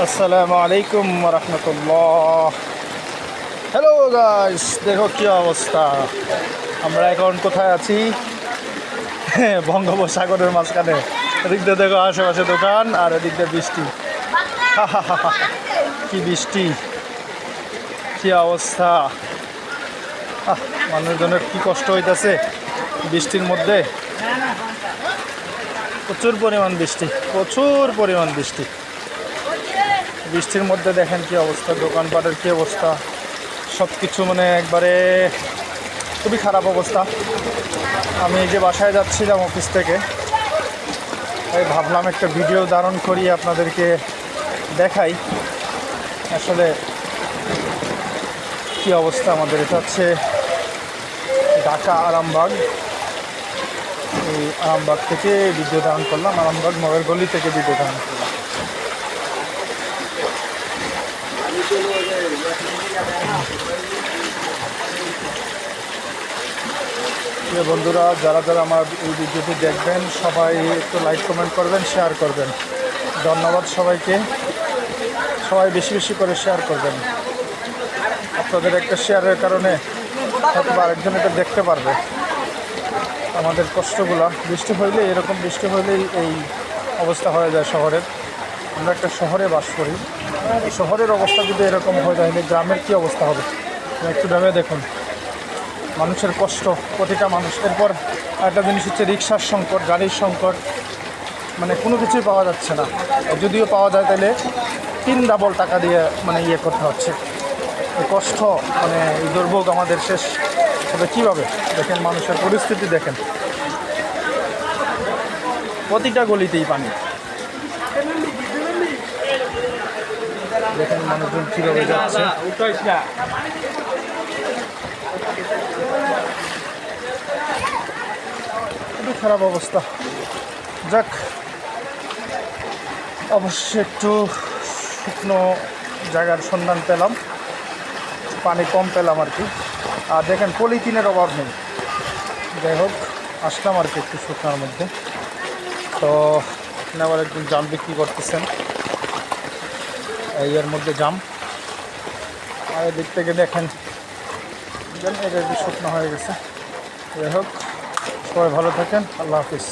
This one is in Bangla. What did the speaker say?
আসসালামু আলাইকুম রহমতুল্লাহ। হ্যালো গাইস, দেখো কি অবস্থা। আমরা এখন কোথায় আছি? বঙ্গোপসাগরের মাঝখানে। এদিক দিয়ে দেখো আশেপাশে দোকান, আর এদিক দিয়ে বৃষ্টি। কি বৃষ্টি, কি অবস্থা। মানুষজনের কি কষ্ট হইতেছে বৃষ্টির মধ্যে। প্রচুর পরিমাণ বৃষ্টি, প্রচুর পরিমাণ বৃষ্টি। বৃষ্টির মধ্যে দেখেন কি অবস্থা, দোকানপাটের কি অবস্থা, সব কিছু মানে একবারে খুবই খারাপ অবস্থা। আমি এই যে বাসায় যাচ্ছিলাম অফিস থেকে, তাই ভাবলাম একটা ভিডিও ধারণ করি আপনাদেরকে দেখাই আসলে কি অবস্থা আমাদের। এটা হচ্ছে ঢাকা আরামবাগ। এই আরামবাগ থেকে ভিডিও ধারণ করলাম, আরামবাগ নগর গলি থেকে ভিডিও ধারণ করলাম। বন্ধুরা, যারা যারা আমার এই ভিডিওটি দেখবেন সবাই একটু লাইক কমেন্ট করবেন, শেয়ার করবেন। ধন্যবাদ সবাইকে। সবাই বেশি বেশি করে শেয়ার করবেন। আপনাদের একটা শেয়ারের কারণে হয়তো আরেকজন এটা দেখতে পারবে আমাদের কষ্টগুলো। বৃষ্টি হইলে এরকম, বৃষ্টি হইলেই এই অবস্থা হয়ে যায় শহরের। আমরা একটা শহরে বাস করি, শহরের অবস্থা যদি এরকম হয়ে যায় তাহলে গ্রামের কী অবস্থা হবে একটু ভেবে দেখুন। মানুষের কষ্ট, প্রতিটা মানুষ। এরপর একটা জিনিস হচ্ছে রিক্সার সংকট, গাড়ির সংকট, মানে কোনো কিছুই পাওয়া যাচ্ছে না। যদিও পাওয়া যায় তাহলে 3 ডাবল টাকা দিয়ে মানে করতে হচ্ছে। এই কষ্ট, মানে এই দুর্ভোগ আমাদের শেষ হবে কীভাবে? দেখেন মানুষের পরিস্থিতি, দেখেন প্রতিটা গলিতেই পানি। দেখেন মানুষজন কীভাবে যাচ্ছে। খুবই খারাপ অবস্থা। যাক, অবশ্যই একটু শুকনো জায়গার সন্ধান পেলাম, পানি কম পেলাম আর কি। আর দেখেন পলিথিনের অভাব নেই। যাই হোক, আসলাম আর কি একটু শুকনোর মধ্যে। তো এখানে আবার একজন জাম বিক্রি করতেছেন, এর মধ্যে জাম। আর এদিক থেকে দেখেন এটা একটু শুকনো হয়ে গেছে। যাই হোক, সবাই ভালো থাকেন। আল্লাহ হাফিজ।